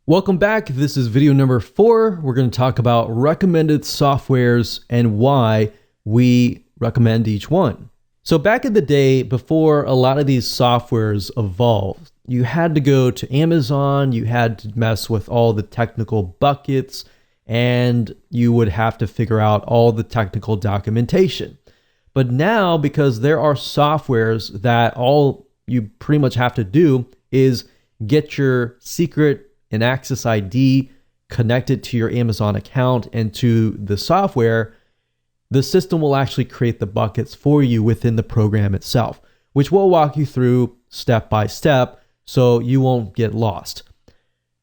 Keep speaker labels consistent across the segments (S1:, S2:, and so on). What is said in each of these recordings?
S1: Welcome back. This is video number 4. We're going to talk about recommended softwares and why we recommend each one. So back in the day, before a lot of these softwares evolved, you had to go to Amazon, you had to mess with all the technical buckets, and you would have to figure out all the technical documentation. But now, because there are softwares that all you pretty much have to do is get your secret and access ID connected to your Amazon account and to the software, the system will actually create the buckets for you within the program itself, which we'll walk you through step by step so you won't get lost.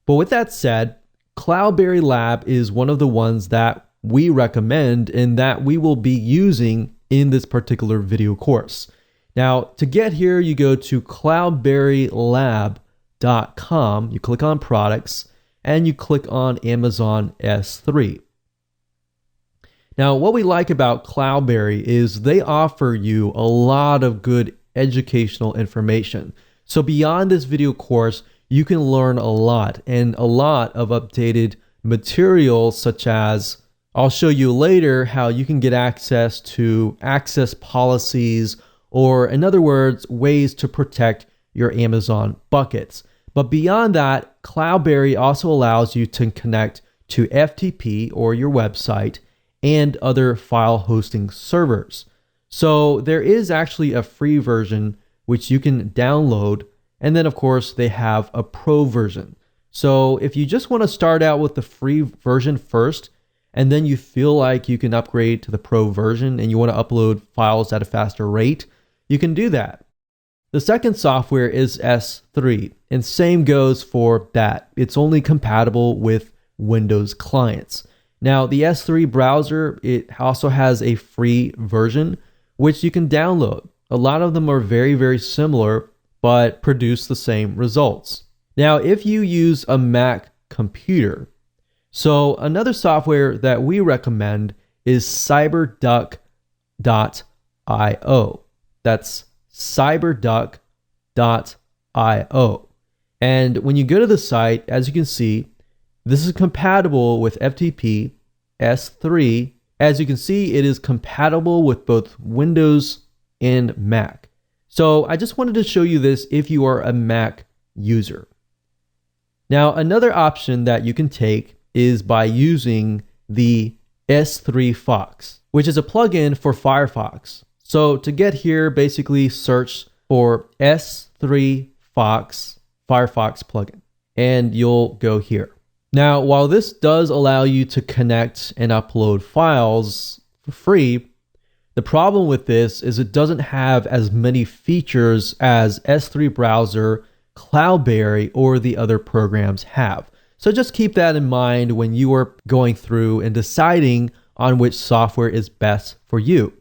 S1: But with that said, Cloudberry Lab is one of the ones that we recommend and that we will be using in this particular video course. Now, to get here, you go to cloudberrylab.com, you click on products, and you click on Amazon S3. Now, what we like about Cloudberry is they offer you a lot of good educational information. So beyond this video course, you can learn a lot and a lot of updated materials, such as I'll show you later how you can get access to access policies, or in other words, ways to protect your Amazon buckets. But beyond that, Cloudberry also allows you to connect to FTP or your website and other file hosting servers. So there is actually a free version which you can download, and then of course they have a pro version. So if you just want to start out with the free version first, and then you feel like you can upgrade to the pro version and you want to upload files at a faster rate, you can do that. The second software is S3, and same goes for that. It's only compatible with Windows clients. Now, the S3 browser, it also has a free version, which you can download. A lot of them are very, very similar, but produce the same results. Now, if you use a Mac computer, so another software that we recommend is cyberduck.io. That's cyberduck.io. And when you go to the site, as you can see, this is compatible with FTP, S3. As you can see, it is compatible with both Windows and Mac. So I just wanted to show you this if you are a Mac user. Now, another option that you can take is by using the S3 Fox, which is a plugin for Firefox. So to get here, basically search for S3 Fox Firefox plugin, and you'll go here. Now, while this does allow you to connect and upload files for free, the problem with this is it doesn't have as many features as S3 Browser, Cloudberry, or the other programs have. So just keep that in mind when you are going through and deciding on which software is best for you.